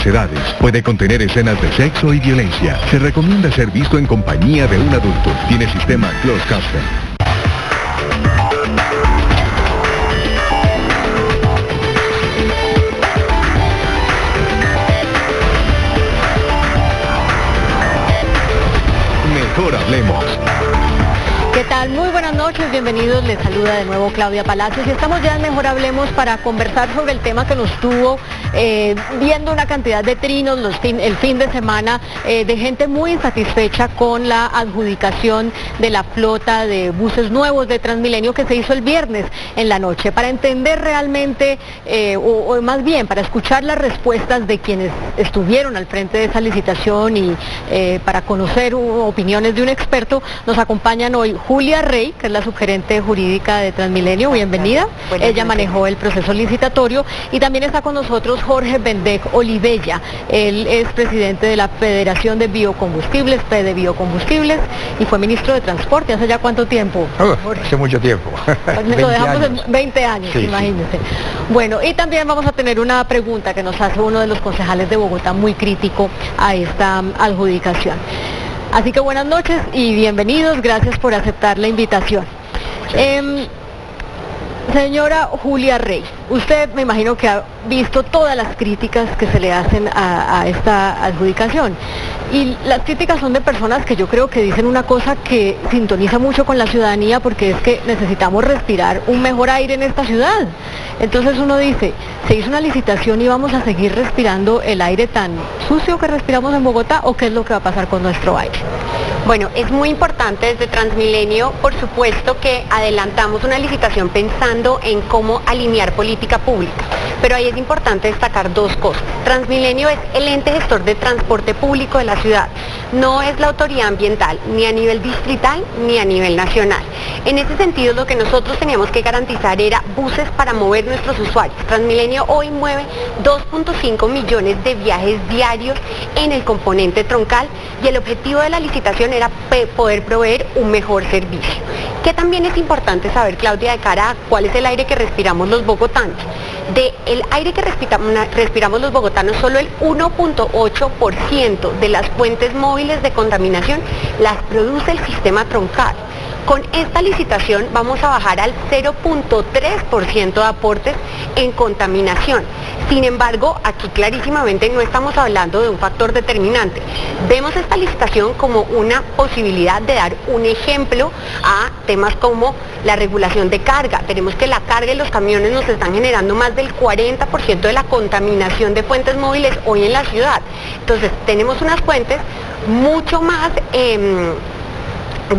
las edades. Puede contener escenas de sexo y violencia. Se recomienda ser visto en compañía de un adulto. Tiene sistema Closed Caption. Mejor hablemos. ¿Qué tal? Muy buenas noches, bienvenidos, les saluda de nuevo Claudia Palacios y estamos ya en Mejor Hablemos para conversar sobre el tema que nos tuvo viendo una cantidad de trinos el fin de semana de gente muy insatisfecha con la adjudicación de la flota de buses nuevos de Transmilenio que se hizo el viernes en la noche. Para entender realmente, o más bien para escuchar las respuestas de quienes estuvieron al frente de esa licitación y para conocer opiniones de un experto, nos acompañan hoy Julia Rey, que es la subgerente jurídica de Transmilenio, bienvenida. Ella manejó el proceso licitatorio y también está con nosotros Jorge Bendec Olivella. Él es presidente de la Federación de Biocombustibles, FEDE Biocombustibles, y fue ministro de Transporte. ¿Hace ya cuánto tiempo? Hace mucho tiempo. Lo dejamos en 20 años, sí, imagínense. Sí. Bueno, y también vamos a tener una pregunta que nos hace uno de los concejales de Bogotá muy crítico a esta adjudicación. Así que buenas noches y bienvenidos, gracias por aceptar la invitación. Señora Julia Rey, usted me imagino que ha visto todas las críticas que se le hacen a esta adjudicación. Y las críticas son de personas que yo creo que dicen una cosa que sintoniza mucho con la ciudadanía, porque es que necesitamos respirar un mejor aire en esta ciudad. Entonces uno dice, se hizo una licitación y vamos a seguir respirando el aire tan sucio que respiramos en Bogotá, ¿o qué es lo que va a pasar con nuestro aire? Bueno, es muy importante desde Transmilenio, por supuesto que adelantamos una licitación pensando en cómo alinear política pública, pero ahí es importante destacar dos cosas. Transmilenio es el ente gestor de transporte público de la ciudad, no es la autoridad ambiental, ni a nivel distrital ni a nivel nacional. En ese sentido, lo que nosotros teníamos que garantizar era buses para mover nuestros usuarios. Transmilenio hoy mueve 2.5 millones de viajes diarios en el componente troncal y el objetivo de la licitación era poder proveer un mejor servicio. Que también es importante saber, Claudia, de cara a cuál es el aire que respiramos los bogotanos. El aire que respiramos los bogotanos, solo el 1.8% de las fuentes móviles de contaminación las produce el sistema troncal. Con esta licitación vamos a bajar al 0.3% de aportes en contaminación. Sin embargo, aquí clarísimamente no estamos hablando de un factor determinante. Vemos esta licitación como una posibilidad de dar un ejemplo a temas como la regulación de carga. Tenemos que la carga y los camiones nos están generando más del 40% de la contaminación de fuentes móviles hoy en la ciudad. Entonces, tenemos unas fuentes mucho más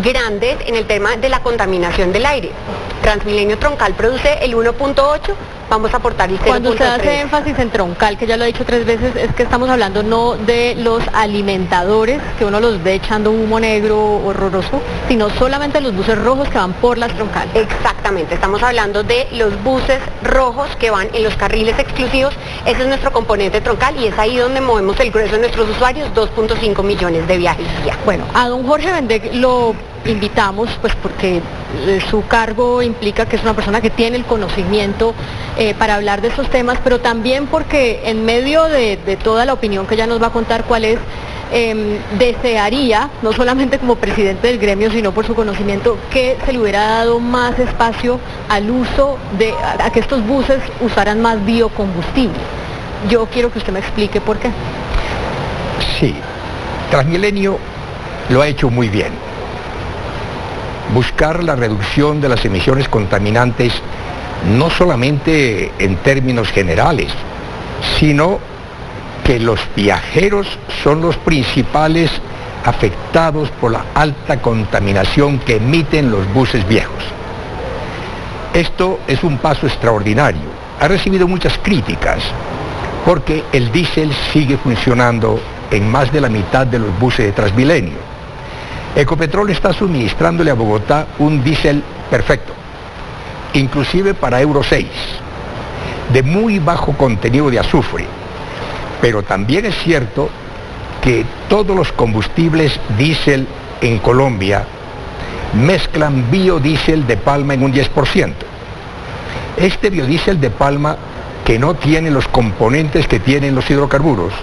grandes en el tema de la contaminación del aire. Transmilenio troncal produce el 1.8, vamos a aportar el 0.3. Cuando usted hace énfasis en troncal, que ya lo he dicho 3 veces, es que estamos hablando no de los alimentadores, que uno los ve echando humo negro horroroso, sino solamente los buses rojos que van por las troncales. Exactamente, estamos hablando de los buses rojos que van en los carriles exclusivos. Ese es nuestro componente troncal y es ahí donde movemos el grueso de nuestros usuarios, 2.5 millones de viajes día. Bueno, a don Jorge Bendec lo invitamos pues porque su cargo implica que es una persona que tiene el conocimiento para hablar de estos temas, pero también porque en medio de toda la opinión que ella nos va a contar cuál es, desearía, no solamente como presidente del gremio, sino por su conocimiento, que se le hubiera dado más espacio al uso a que estos buses usaran más biocombustible. Yo quiero que usted me explique por qué. Sí, Transmilenio lo ha hecho muy bien. Buscar la reducción de las emisiones contaminantes no solamente en términos generales, sino que los viajeros son los principales afectados por la alta contaminación que emiten los buses viejos. Esto es un paso extraordinario. Ha recibido muchas críticas porque el diésel sigue funcionando en más de la mitad de los buses de Transmilenio. Ecopetrol está suministrándole a Bogotá un diésel perfecto, inclusive para Euro 6, de muy bajo contenido de azufre. Pero también es cierto que todos los combustibles diésel en Colombia mezclan biodiesel de palma en un 10%. Este biodiesel de palma que no tiene los componentes que tienen los hidrocarburos,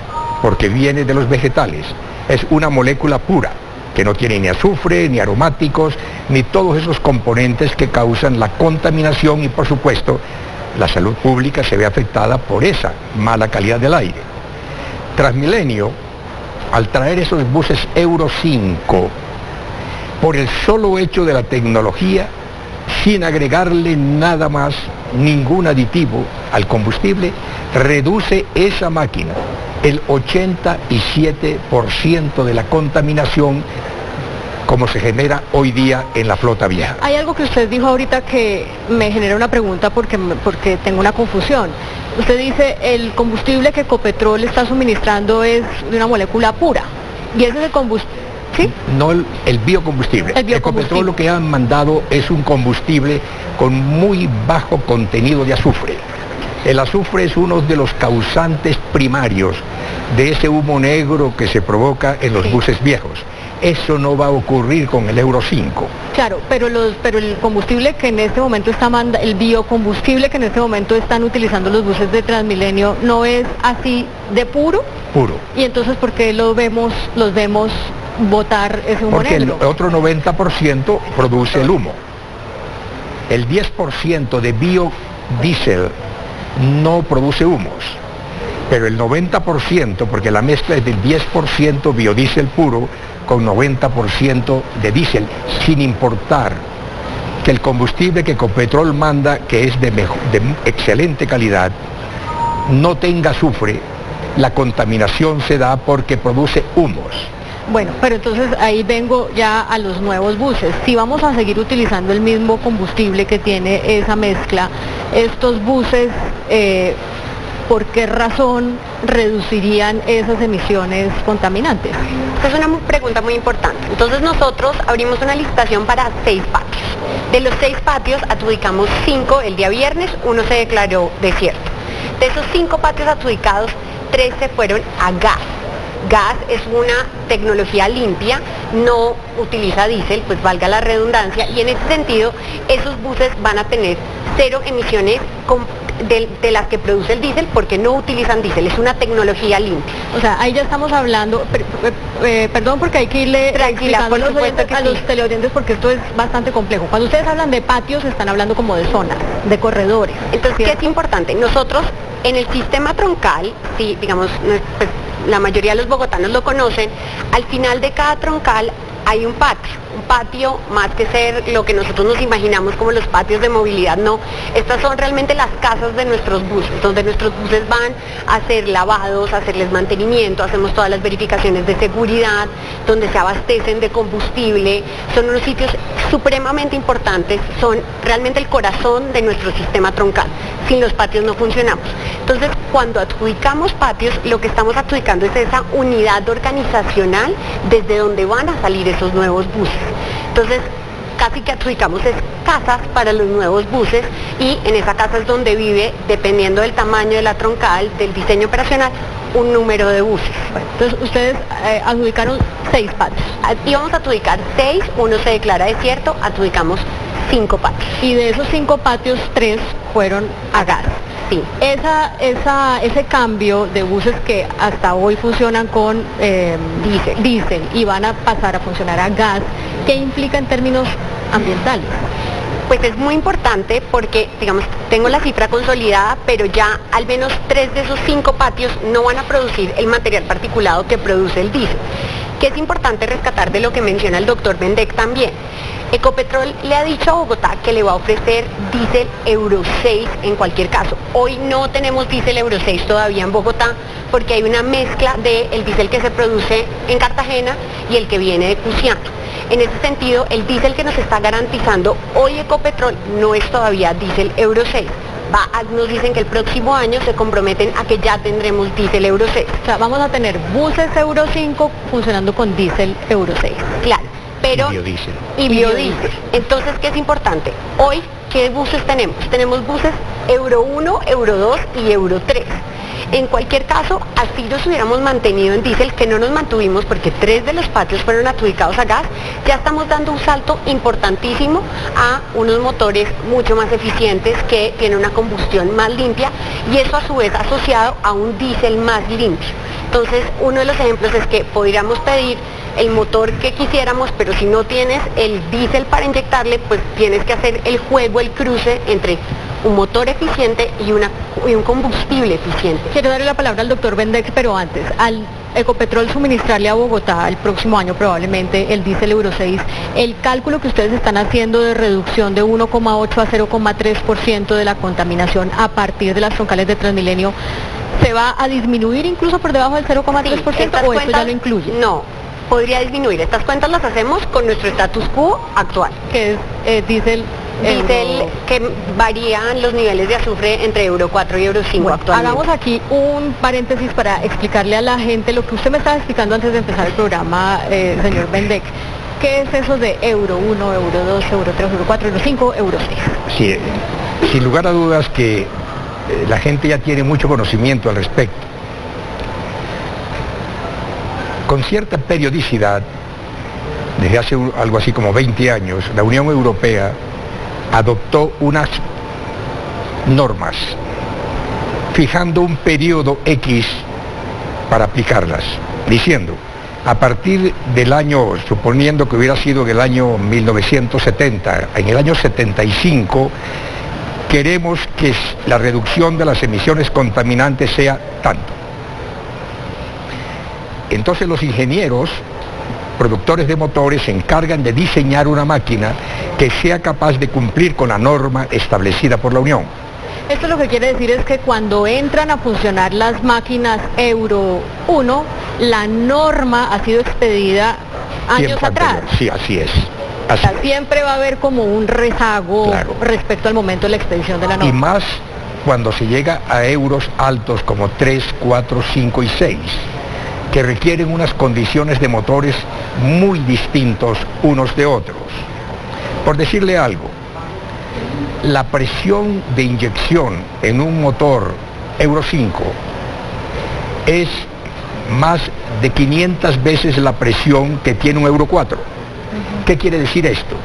porque viene de los vegetales. Es una molécula pura, que no tiene ni azufre, ni aromáticos, ni todos esos componentes que causan la contaminación y, por supuesto, la salud pública se ve afectada por esa mala calidad del aire. Transmilenio, al traer esos buses Euro 5, por el solo hecho de la tecnología, sin agregarle nada más, ningún aditivo al combustible, reduce esa máquina el 87% de la contaminación como se genera hoy día en la flota vieja. Hay algo que usted dijo ahorita que me genera una pregunta porque tengo una confusión. Usted dice el combustible que Ecopetrol está suministrando es de una molécula pura y ese es el combustible. ¿Sí? No el biocombustible. El biocombustible. Ecopetrol lo que han mandado es un combustible con muy bajo contenido de azufre. El azufre es uno de los causantes primarios de ese humo negro que se provoca en los buses viejos. Eso no va a ocurrir con el Euro 5. Claro, pero el combustible que en este momento el biocombustible que en este momento están utilizando los buses de Transmilenio no es así de puro. Puro. Y entonces, ¿por qué los vemos botar ese humo negro? Porque el otro 90% produce el humo. El 10% de biodiesel no produce humos, pero el 90%, porque la mezcla es del 10% biodiesel puro con 90% de diésel, sin importar que el combustible que Ecopetrol manda, que es de excelente calidad, no tenga azufre, la contaminación se da porque produce humos. Bueno, pero entonces ahí vengo ya a los nuevos buses. Si vamos a seguir utilizando el mismo combustible que tiene esa mezcla, estos buses, ¿por qué razón reducirían esas emisiones contaminantes? Esta es una pregunta muy importante. Entonces nosotros abrimos una licitación para 6 patios. De los 6 patios adjudicamos 5 el día viernes, 1 se declaró desierto. De esos 5 patios adjudicados, 3 se fueron a gas. Gas es una tecnología limpia, no utiliza diésel, pues valga la redundancia, y en ese sentido esos buses van a tener 0 emisiones de las que produce el diésel porque no utilizan diésel, es una tecnología limpia. O sea, ahí ya estamos hablando, perdón porque hay que irle explicando a los televidentes porque esto es bastante complejo. Cuando ustedes hablan de patios están hablando como de zonas, de corredores. Entonces, ¿qué es importante? Nosotros en el sistema troncal, si digamos, pues, la mayoría de los bogotanos lo conocen, al final de cada troncal hay un patio más que ser lo que nosotros nos imaginamos como los patios de movilidad, no, estas son realmente las casas de nuestros buses, donde nuestros buses van a hacer lavados, a hacerles mantenimiento, hacemos todas las verificaciones de seguridad, donde se abastecen de combustible, son unos sitios supremamente importantes, son realmente el corazón de nuestro sistema troncal, sin los patios no funcionamos. Entonces, cuando adjudicamos patios, lo que estamos adjudicando es esa unidad organizacional desde donde van a salir esos nuevos buses. Entonces, casi que adjudicamos es casas para los nuevos buses y en esa casa es donde vive, dependiendo del tamaño de la troncal, del diseño operacional, un número de buses. Bueno, entonces, ustedes adjudicaron 6 patios. Íbamos a adjudicar 6, 1 se declara desierto, adjudicamos 5 patios. Y de esos 5 patios, 3 fueron a gas. Sí. Ese cambio de buses que hasta hoy funcionan con diésel y van a pasar a funcionar a gas, ¿qué implica en términos ambientales? Pues es muy importante porque, digamos, tengo la cifra consolidada, pero ya al menos 3 de esos 5 patios no van a producir el material particulado que produce el diésel. Que es importante rescatar de lo que menciona el doctor Bendek también. Ecopetrol le ha dicho a Bogotá que le va a ofrecer diésel Euro 6 en cualquier caso. Hoy no tenemos diésel Euro 6 todavía en Bogotá porque hay una mezcla del diésel que se produce en Cartagena y el que viene de Cusiano. En ese sentido, el diésel que nos está garantizando hoy Ecopetrol no es todavía diésel Euro 6. Nos dicen que el próximo año se comprometen a que ya tendremos diésel Euro 6. O sea, vamos a tener buses Euro 5 funcionando con diésel Euro 6. Claro, pero... Y biodiesel. Entonces, ¿qué es importante? Hoy, ¿qué buses tenemos? Tenemos buses Euro 1, Euro 2 y Euro 3. En cualquier caso, así nos hubiéramos mantenido en diésel, que no nos mantuvimos porque 3 de los patios fueron adjudicados a gas, ya estamos dando un salto importantísimo a unos motores mucho más eficientes que tienen una combustión más limpia, y eso a su vez asociado a un diésel más limpio. Entonces, uno de los ejemplos es que podríamos pedir el motor que quisiéramos, pero si no tienes el diésel para inyectarle, pues tienes que hacer el juego, el cruce entre un motor eficiente y un combustible eficiente. Quiero darle la palabra al doctor Bendex, pero antes, al Ecopetrol suministrarle a Bogotá el próximo año probablemente el diésel Euro 6, el cálculo que ustedes están haciendo de reducción de 1,8 a 0,3% de la contaminación a partir de las troncales de Transmilenio, ¿se va a disminuir incluso por debajo del 0,3% Sí, o eso ya lo incluye? No, podría disminuir. Estas cuentas las hacemos con nuestro status quo actual. Que es diésel que varían los niveles de azufre entre Euro 4 y Euro 5 actualmente. Hagamos aquí un paréntesis para explicarle a la gente lo que usted me estaba explicando antes de empezar el programa, señor Bendex. ¿Qué es eso de Euro 1, Euro 2, Euro 3, Euro 4, Euro 5, Euro 6? Sí, sin lugar a dudas que la gente ya tiene mucho conocimiento al respecto. Con cierta periodicidad, desde hace algo así como 20 años, la Unión Europea adoptó unas normas, fijando un periodo X para aplicarlas, diciendo, a partir del año, suponiendo que hubiera sido en el año 1970, en el año 75, queremos que la reducción de las emisiones contaminantes sea tanto. Entonces los ingenieros, productores de motores, se encargan de diseñar una máquina que sea capaz de cumplir con la norma establecida por la Unión. Esto lo que quiere decir es que cuando entran a funcionar las máquinas Euro 1, la norma ha sido expedida años Tiempo atrás. anterior. Sí, así es. O sea, siempre va a haber como un rezago, claro, respecto al momento de la expedición de la norma. Y más cuando se llega a euros altos como 3, 4, 5 y 6, que requieren unas condiciones de motores muy distintos unos de otros. Por decirle algo, la presión de inyección en un motor Euro 5 es más de 500 veces la presión que tiene un Euro 4. ¿Qué quiere decir esto?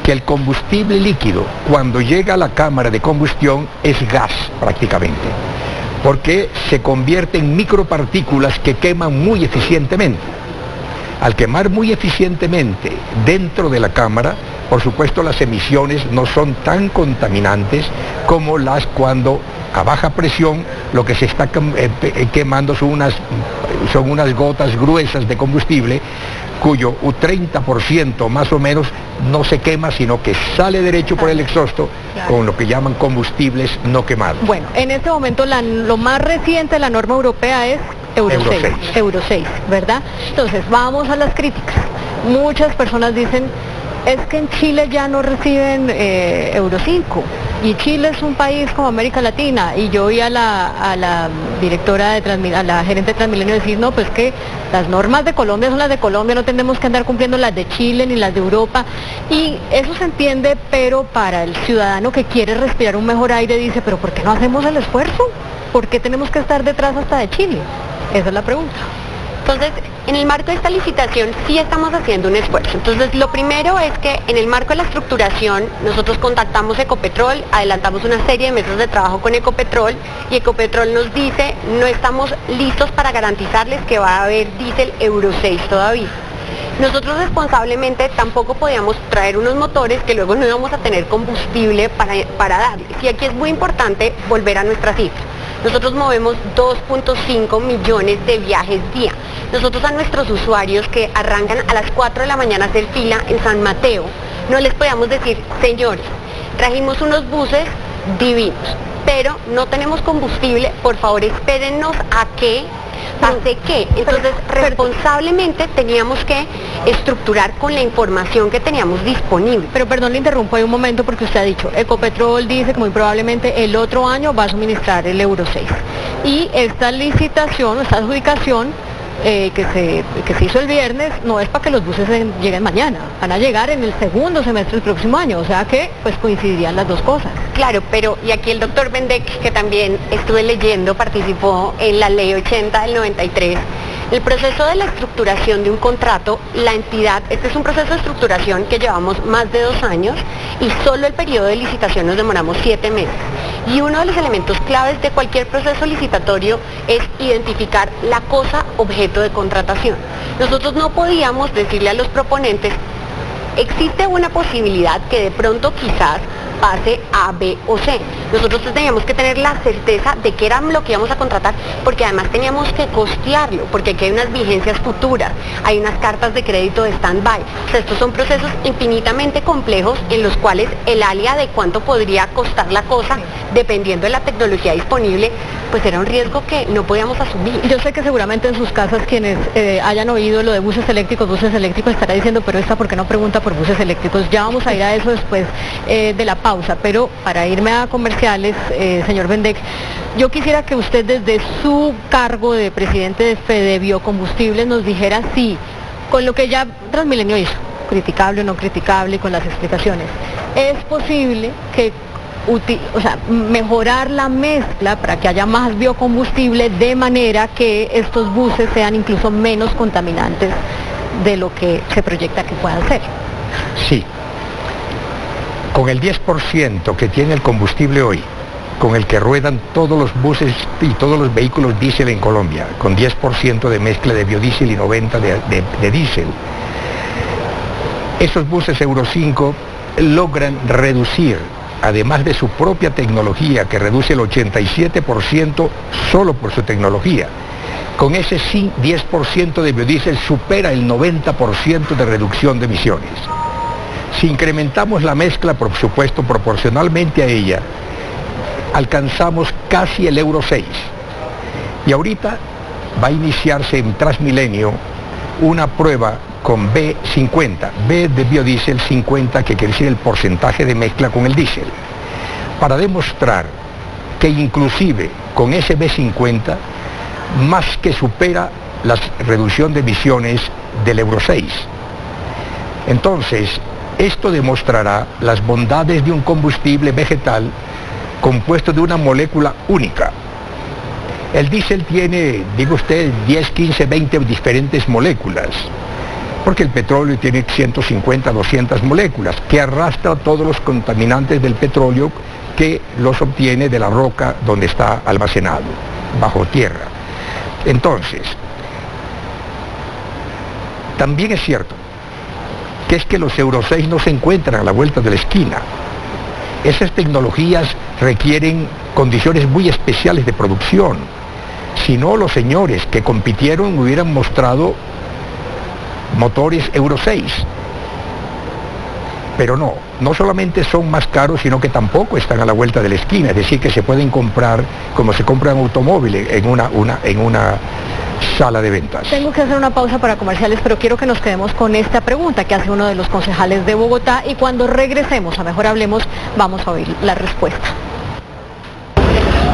Que el combustible líquido, cuando llega a la cámara de combustión, es gas prácticamente, porque se convierte en micropartículas que queman muy eficientemente. Al quemar muy eficientemente dentro de la cámara, por supuesto las emisiones no son tan contaminantes como las cuando a baja presión lo que se está quemando son unas gotas gruesas de combustible cuyo 30% más o menos no se quema, sino que sale derecho por el exhausto, claro, con lo que llaman combustibles no quemados. Bueno, en este momento lo más reciente de la norma europea es Euro 6, Euro 6, ¿verdad? Entonces, vamos a las críticas. Muchas personas dicen, es que en Chile ya no reciben Euro 5, y Chile es un país como América Latina, y yo oí a la directora a la gerente de Transmilenio decir, no, pues que las normas de Colombia son las de Colombia, no tenemos que andar cumpliendo las de Chile ni las de Europa, y eso se entiende, pero para el ciudadano que quiere respirar un mejor aire dice, pero ¿por qué no hacemos el esfuerzo? ¿Por qué tenemos que estar detrás hasta de Chile? Esa es la pregunta. Entonces, en el marco de esta licitación sí estamos haciendo un esfuerzo. Entonces, lo primero es que en el marco de la estructuración nosotros contactamos Ecopetrol, adelantamos una serie de mesas de trabajo con Ecopetrol, y Ecopetrol nos dice, no estamos listos para garantizarles que va a haber diésel Euro 6 todavía. Nosotros responsablemente tampoco podíamos traer unos motores que luego no íbamos a tener combustible para darles. Y aquí es muy importante volver a nuestra cifra. Nosotros movemos 2.5 millones de viajes día. Nosotros a nuestros usuarios que arrancan a las 4 de la mañana a hacer fila en San Mateo, no les podíamos decir, señores, trajimos unos buses divinos, pero no tenemos combustible, por favor espérennos a que pase qué. Entonces, responsablemente teníamos que estructurar con la información que teníamos disponible. Pero perdón, le interrumpo ahí un momento porque usted ha dicho, Ecopetrol dice que muy probablemente el otro año va a suministrar el Euro 6. Y esta licitación, esta adjudicación, que se hizo el viernes no es para que los buses lleguen mañana, van a llegar en el segundo semestre del próximo año, o sea que pues coincidirían las dos cosas. Claro, pero y aquí el doctor Bendek, que también estuve leyendo, participó en la ley 80 del 93, el proceso de la estructuración de un contrato, la entidad, este es un proceso de estructuración que llevamos más de 2 años y solo el periodo de licitación nos demoramos 7 meses. Y uno de los elementos claves de cualquier proceso licitatorio es identificar la cosa objeto de contratación. Nosotros no podíamos decirle a los proponentes, existe una posibilidad que de pronto quizás pase A, B o C. Nosotros teníamos que tener la certeza de que era lo que íbamos a contratar, porque además teníamos que costearlo, porque aquí hay unas vigencias futuras, hay unas cartas de crédito de stand-by. O sea, estos son procesos infinitamente complejos en los cuales el alia de cuánto podría costar la cosa, dependiendo de la tecnología disponible, pues era un riesgo que no podíamos asumir. Yo sé que seguramente en sus casas quienes hayan oído lo de buses eléctricos estará diciendo, pero esta ¿por qué no pregunta por buses eléctricos? Ya vamos a ir a eso después de la pausa, pero para irme a comerciales, señor Bendek, yo quisiera que usted desde su cargo de presidente de Fede Biocombustibles nos dijera si, con lo que ya Transmilenio hizo, criticable o no criticable, con las explicaciones, es posible que mejorar la mezcla para que haya más biocombustible de manera que estos buses sean incluso menos contaminantes de lo que se proyecta que puedan ser. Sí. Con el 10% que tiene el combustible hoy, con el que ruedan todos los buses y todos los vehículos diésel en Colombia, con 10% de mezcla de biodiesel y 90% de diésel, esos buses Euro 5 logran reducir, además de su propia tecnología, que reduce el 87% solo por su tecnología. Con ese 10% de biodiesel supera el 90% de reducción de emisiones. Si incrementamos la mezcla, por supuesto, proporcionalmente a ella, alcanzamos casi el Euro 6. Y ahorita va a iniciarse en Transmilenio una prueba con B50, B de biodiesel 50, que quiere decir el porcentaje de mezcla con el diésel, para demostrar que inclusive con ese B50 más que supera la reducción de emisiones del Euro 6. Entonces, esto demostrará las bondades de un combustible vegetal compuesto de una molécula única. El diésel tiene, digo usted, 10, 15, 20 diferentes moléculas, porque el petróleo tiene 150, 200 moléculas, que arrastra todos los contaminantes del petróleo que los obtiene de la roca donde está almacenado, bajo tierra. Entonces, también es cierto que es que los Euro 6 no se encuentran a la vuelta de la esquina. Esas tecnologías requieren condiciones muy especiales de producción. Si no, los señores que compitieron hubieran mostrado motores Euro 6. Pero no solamente son más caros, sino que tampoco están a la vuelta de la esquina. Es decir, que se pueden comprar como se compran automóviles en una sala de ventas. Tengo que hacer una pausa para comerciales, pero quiero que nos quedemos con esta pregunta que hace uno de los concejales de Bogotá, y cuando regresemos a Mejor Hablemos vamos a oír la respuesta.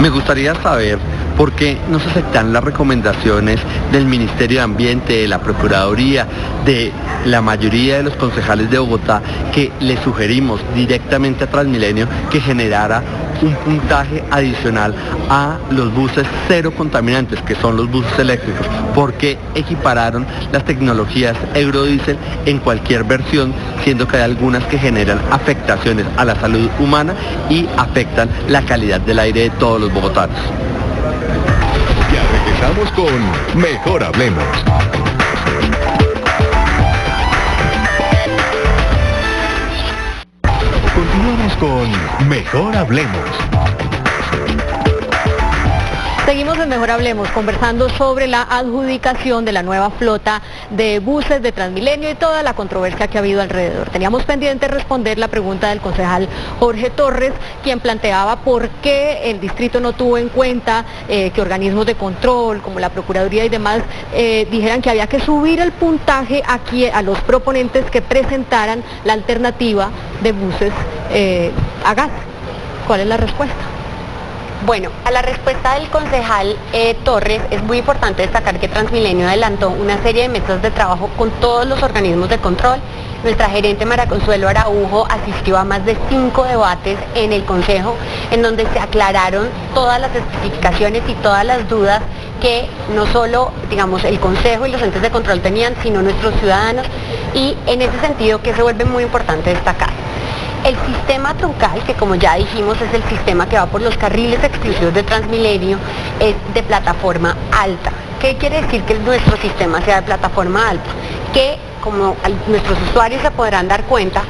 Me gustaría saber por qué no se aceptan las recomendaciones del Ministerio de Ambiente, de la Procuraduría, de la mayoría de los concejales de Bogotá, que le sugerimos directamente a Transmilenio que generara un puntaje adicional a los buses cero contaminantes, que son los buses eléctricos. ¿Por qué equipararon las tecnologías Eurodiesel en cualquier versión, siendo que hay algunas que generan afectaciones a la salud humana y afectan la calidad del aire de todos los bogotanos? Ya regresamos con Mejor Hablemos. Continuamos con Mejor Hablemos. Seguimos en Mejor Hablemos conversando sobre la adjudicación de la nueva flota de buses de Transmilenio y toda la controversia que ha habido alrededor. Teníamos pendiente responder la pregunta del concejal Jorge Torres, quien planteaba por qué el distrito no tuvo en cuenta que organismos de control como la Procuraduría y demás dijeran que había que subir el puntaje aquí a los proponentes que presentaran la alternativa de buses a gas. ¿Cuál es la respuesta? Bueno, a la respuesta del concejal Torres, es muy importante destacar que Transmilenio adelantó una serie de mesas de trabajo con todos los organismos de control. Nuestra gerente María Consuelo Araujo asistió a más de 5 debates en el Consejo, en donde se aclararon todas las especificaciones y todas las dudas que no solo, digamos, el Consejo y los entes de control tenían, sino nuestros ciudadanos, y en ese sentido que se vuelve muy importante destacar. El sistema troncal, que como ya dijimos es el sistema que va por los carriles exclusivos de Transmilenio, es de plataforma alta. ¿Qué quiere decir que nuestro sistema sea de plataforma alta? Que, como nuestros usuarios se podrán dar cuenta,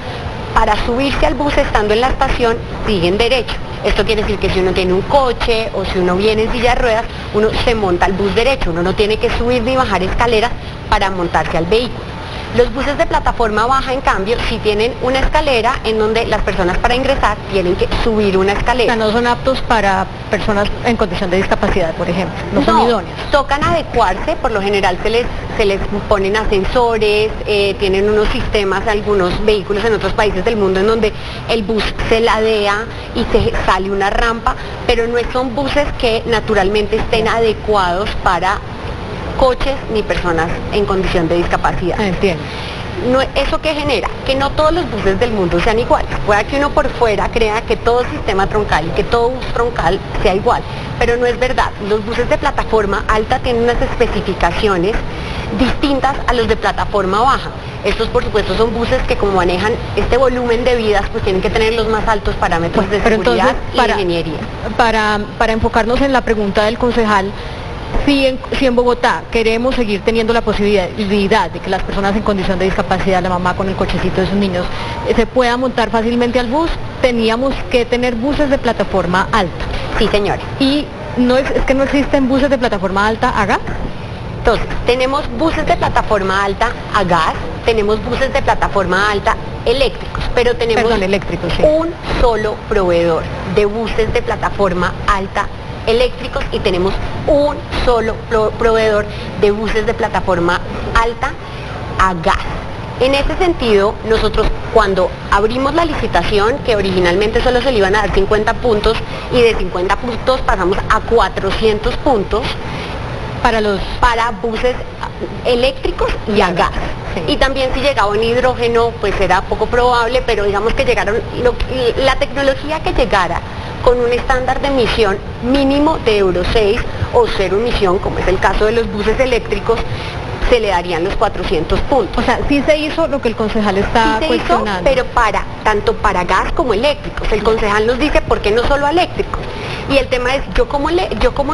para subirse al bus estando en la estación siguen derecho. Esto quiere decir que si uno tiene un coche o si uno viene en silla de ruedas, uno se monta al bus derecho, uno no tiene que subir ni bajar escaleras para montarse al vehículo. Los buses de plataforma baja, en cambio, sí tienen una escalera en donde las personas para ingresar tienen que subir una escalera. O sea, no son aptos para personas en condición de discapacidad, por ejemplo, no son idóneos. Tocan adecuarse, por lo general se les ponen ascensores, tienen unos sistemas, algunos vehículos en otros países del mundo en donde el bus se ladea y se sale una rampa, pero no son buses que naturalmente estén adecuados para coches ni personas en condición de discapacidad. Entiendo. ¿Eso qué genera? Que no todos los buses del mundo sean iguales. Puede que uno por fuera crea que todo sistema troncal y que todo bus troncal sea igual, pero no es verdad. Los buses de plataforma alta tienen unas especificaciones distintas a los de plataforma baja. Estos, por supuesto, son buses que, como manejan este volumen de vidas, pues tienen que tener los más altos parámetros de seguridad y ingeniería. Para enfocarnos en la pregunta del concejal, si en Bogotá queremos seguir teniendo la posibilidad de que las personas en condición de discapacidad, la mamá con el cochecito de sus niños, se pueda montar fácilmente al bus, teníamos que tener buses de plataforma alta. Sí, señora. Y es que no existen buses de plataforma alta a gas. Entonces, tenemos buses de plataforma alta a gas, tenemos buses de plataforma alta eléctricos, pero tenemos eléctricos, sí, un solo proveedor de buses de plataforma alta eléctricos y tenemos un solo proveedor de buses de plataforma alta a gas. En ese sentido, nosotros cuando abrimos la licitación, que originalmente solo se le iban a dar 50 puntos y de 50 puntos pasamos a 400 puntos para buses eléctricos y a gas. Sí. Y también si llegaba en hidrógeno, pues era poco probable, pero digamos que la tecnología que llegara con un estándar de emisión mínimo de Euro 6 o cero emisión, como es el caso de los buses eléctricos, se le darían los 400 puntos. O sea, sí se hizo lo que el concejal está cuestionando. Hizo, pero tanto para gas como eléctricos. El concejal nos dice, ¿por qué no solo eléctricos? Y el tema es, yo como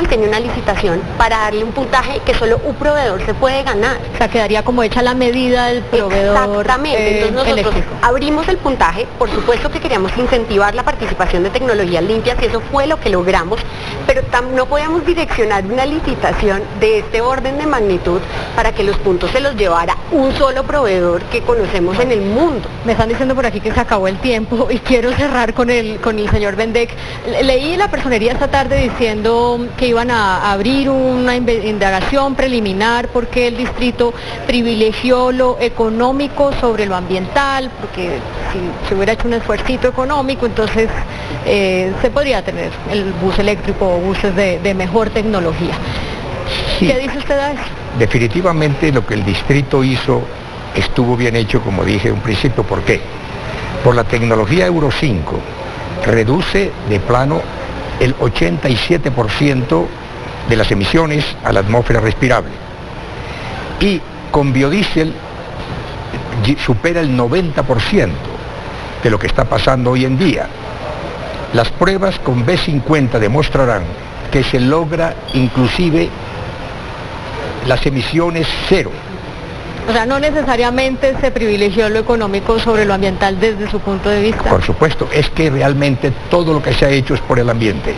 diseñé una licitación para darle un puntaje que solo un proveedor se puede ganar. O sea, quedaría como hecha la medida del proveedor. Exactamente. Entonces nosotros eléctrico. Abrimos el puntaje, por supuesto que queríamos incentivar la participación de tecnologías limpias y eso fue lo que logramos, pero no podíamos direccionar una licitación de este orden de magnitud para que los puntos se los llevara un solo proveedor que conocemos en el mundo. Me están diciendo por aquí que se acabó el tiempo y quiero cerrar con el señor Vendek. Leí la personería esta tarde diciendo que iban a abrir una indagación preliminar porque el distrito privilegió lo económico sobre lo ambiental, porque si se hubiera hecho un esfuercito económico, entonces se podría tener el bus eléctrico o buses de mejor tecnología. Sí. ¿Qué dice usted a eso? Definitivamente lo que el distrito hizo estuvo bien hecho, como dije en un principio. ¿Por qué? Por la tecnología Euro 5 reduce de plano el 87% de las emisiones a la atmósfera respirable. Y con biodiesel supera el 90% de lo que está pasando hoy en día. Las pruebas con B50 demostrarán que se logra inclusive las emisiones cero. O sea, no necesariamente se privilegió lo económico sobre lo ambiental desde su punto de vista. Por supuesto, es que realmente todo lo que se ha hecho es por el ambiente.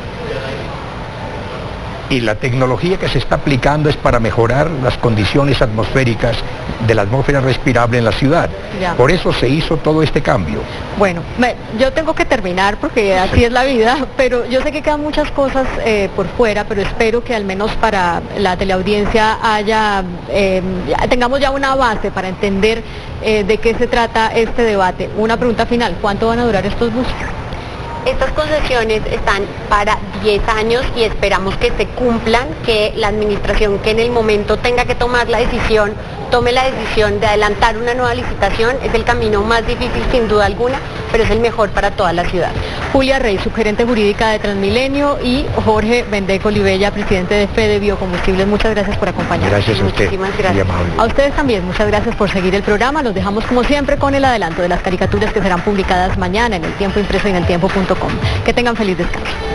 Y la tecnología que se está aplicando es para mejorar las condiciones atmosféricas de la atmósfera respirable en la ciudad. Ya. Por eso se hizo todo este cambio. Bueno, yo tengo que terminar porque así es la vida, pero yo sé que quedan muchas cosas por fuera, pero espero que al menos para la teleaudiencia tengamos ya una base para entender de qué se trata este debate. Una pregunta final, ¿cuánto van a durar estos buses? Estas concesiones están para 10 años y esperamos que se cumplan, que la administración que en el momento tenga que tomar la decisión, tome la decisión de adelantar una nueva licitación. Es el camino más difícil sin duda alguna, pero es el mejor para toda la ciudad. Julia Rey, subgerente jurídica de Transmilenio, y Jorge Bendeco Olivella, presidente de Fede Biocombustibles. Muchas gracias por acompañarnos. Gracias a usted. Muchísimas gracias. A ustedes también, muchas gracias por seguir el programa. Los dejamos como siempre con el adelanto de las caricaturas que serán publicadas mañana en El Tiempo Impreso y en eltiempo.com. Que tengan feliz descanso.